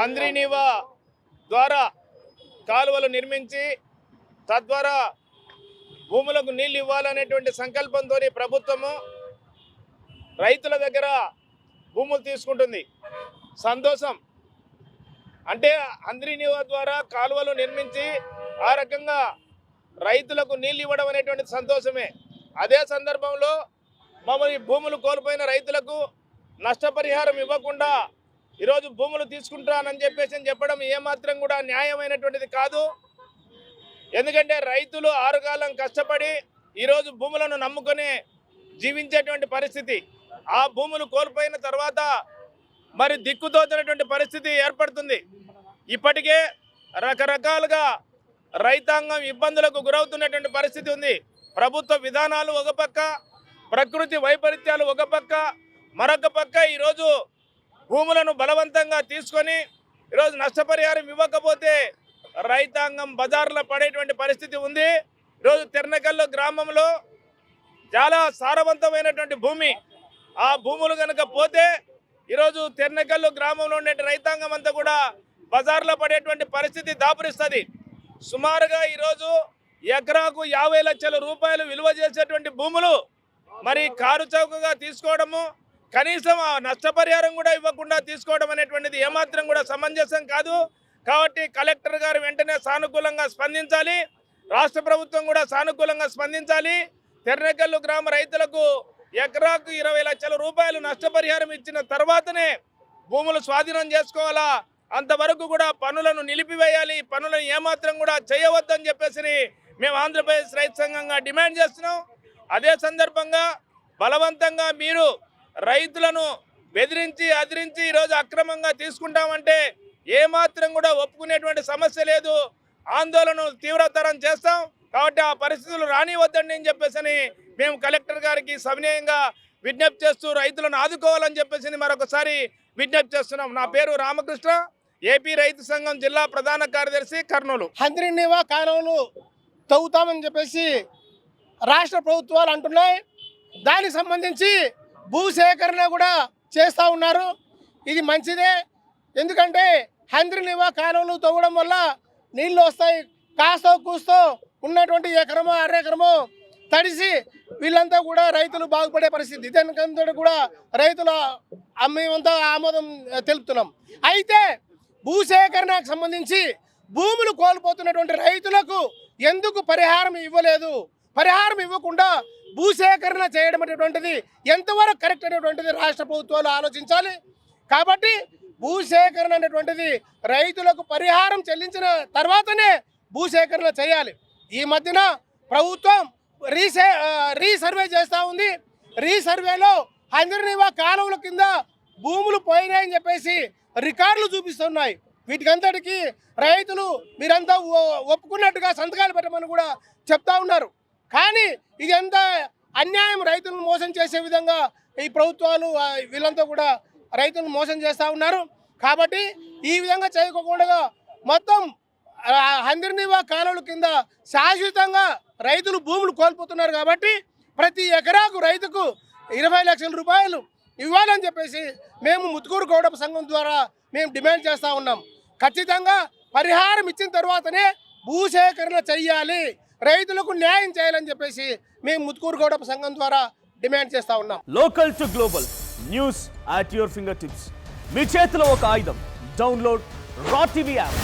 హంద్రీనీవా ద్వారా కాలువలు నిర్మించి తద్వారా భూములకు నీళ్ళు ఇవ్వాలనేటువంటి సంకల్పంతో ప్రభుత్వము రైతుల దగ్గర భూములు తీసుకుంటుంది. సంతోషం. అంటే హంద్రీనీవా ద్వారా కాలువలు నిర్మించి ఆ రకంగా రైతులకు నీళ్ళు ఇవ్వడం అనేటువంటి సంతోషమే. అదే సందర్భంలో మమ్మల్ని భూములు కోల్పోయిన రైతులకు నష్టపరిహారం ఇవ్వకుండా ఈరోజు భూములు తీసుకుంటానని చెప్పడం ఏమాత్రం కూడా న్యాయమైనటువంటిది కాదు. ఎందుకంటే రైతులు ఆరుగాలం కష్టపడి ఈరోజు భూములను నమ్ముకొని జీవించేటువంటి పరిస్థితి. ఆ భూములు కోల్పోయిన తర్వాత మరి దిక్కుతోచినటువంటి పరిస్థితి ఏర్పడుతుంది. ఇప్పటికే రకరకాలుగా రైతాంగం ఇబ్బందులకు గురవుతున్నటువంటి పరిస్థితి ఉంది. ప్రభుత్వ విధానాలు ఒక పక్క, ప్రకృతి వైపరీత్యాలు ఒక పక్క, మరొక పక్క ఈరోజు భూములను బలవంతంగా తీసుకొని ఈరోజు నష్టపరిహారం ఇవ్వకపోతే రైతాంగం బజార్లో పడేటువంటి పరిస్థితి ఉంది. ఈరోజు తెర్నకల్లు గ్రామంలో చాలా సారవంతమైనటువంటి భూమి. ఆ భూములు కనుక పోతే ఈరోజు తెర్నకల్లు గ్రామంలో ఉండే రైతాంగం అంతా కూడా బజార్లో పడేటువంటి పరిస్థితి దాపురిస్తుంది. సుమారుగా ఈరోజు ఎకరాకు 50 లక్షల రూపాయలు విలువ చేసేటువంటి భూములు మరి కారు చౌకగా తీసుకోవడము, కనీసం ఆ నష్టపరిహారం కూడా ఇవ్వకుండా తీసుకోవడం అనేటువంటిది ఏమాత్రం కూడా సమంజసం కాదు. కాబట్టి కలెక్టర్ గారు వెంటనే సానుకూలంగా స్పందించాలి. రాష్ట్ర ప్రభుత్వం కూడా సానుకూలంగా స్పందించాలి. తెర్నకల్లు గ్రామ రైతులకు ఎకరాకు 20 లక్షల రూపాయలు నష్టపరిహారం ఇచ్చిన తర్వాతనే భూములు స్వాధీనం చేసుకోవాలా. అంతవరకు కూడా పనులను నిలిపివేయాలి. పనులను ఏమాత్రం కూడా చేయవద్దని చెప్పేసి మేము ఆంధ్రప్రదేశ్ రైతు సంఘంగా డిమాండ్ చేస్తున్నాం. అదే సందర్భంగా బలవంతంగా మీరు రైతులను బెదిరించి అదిరించి ఈరోజు అక్రమంగా తీసుకుంటామంటే ఏమాత్రం కూడా ఒప్పుకునేటువంటి సమస్య లేదు. ఆందోళన తీవ్రతరం చేస్తాం. కాబట్టి ఆ పరిస్థితులు రానివద్దండి అని చెప్పేసి మేము కలెక్టర్ గారికి సవినయంగా విజ్ఞప్తి చేస్తూ రైతులను ఆదుకోవాలని చెప్పేసి మరొకసారి విజ్ఞప్తి చేస్తున్నాం. నా పేరు రామకృష్ణ, ఏపీ రైతు సంఘం జిల్లా ప్రధాన కార్యదర్శి, కర్నూలు. హంద్రీనీవా కాలువలు తవ్వుతామని చెప్పేసి రాష్ట్ర ప్రభుత్వాలు అంటున్నాయి. దానికి సంబంధించి భూసేకరణ కూడా చేస్తూ ఉన్నారు. ఇది మంచిదే. ఎందుకంటే హంద్రీనీవా కాలువలు తవ్వడం వల్ల నీళ్ళు వస్తాయి. కాస్తో కూస్తో ఉన్నటువంటి ఎకరమో అరెకరమో తడిసి వీళ్ళంతా కూడా రైతులు బాగుపడే పరిస్థితి. దానికంతా కూడా రైతులు మేమంతా ఆమోదం తెలుపుతున్నాం. అయితే భూసేకరణకు సంబంధించి భూములు కోల్పోతున్నటువంటి రైతులకు ఎందుకు పరిహారం ఇవ్వలేదు? పరిహారం ఇవ్వకుండా భూసేకరణ చేయడం అనేటువంటిది ఎంతవరకు కరెక్ట్ అనేటువంటిది రాష్ట్ర ప్రభుత్వాలు ఆలోచించాలి. కాబట్టి భూసేకరణ అనేటువంటిది రైతులకు పరిహారం చెల్లించిన తర్వాతనే భూసేకరణ చేయాలి. ఈ మధ్యన ప్రభుత్వం రీసర్వే చేస్తూ ఉంది. రీసర్వేలో హంద్రీనీవా కాలువల కింద భూములు పోయినాయని చెప్పేసి రికార్డులు చూపిస్తున్నాయి. వీటికంతటికి రైతులు మీరంతా ఒప్పుకున్నట్టుగా సంతకాలు పెట్టమని కూడా చెప్తా ఉన్నారు. కానీ ఇది ఎంత అన్యాయం! రైతులను మోసం చేసే విధంగా ఈ ప్రభుత్వాలు వీళ్ళంతా కూడా రైతులను మోసం చేస్తూ ఉన్నారు. కాబట్టి ఈ విధంగా చేయకుండా మొత్తం హంద్రీనీవా కాలువల కింద శాశ్వతంగా రైతులు భూములు కోల్పోతున్నారు. కాబట్టి ప్రతి ఎకరాకు రైతుకు 20 లక్షల రూపాయలు ఇవ్వాలని చెప్పేసి మేము ముత్తుకూరు గౌడ సంఘం ద్వారా మేము డిమాండ్ చేస్తూ ఉన్నాం. ఖచ్చితంగా పరిహారం ఇచ్చిన తర్వాతనే భూసేకరణ చెయ్యాలి, రైతులకు న్యాయం చేయాలని చెప్పేసి మేము ముత్తుకూరు గౌడ సంఘం ద్వారా డిమాండ్ చేస్తూ ఉన్నాం. Local to global news at your finger tips. మీ చేతిలో ఒక ఆయుధం. Download raw TV app.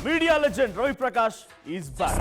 Media legend Ravi Prakash is back.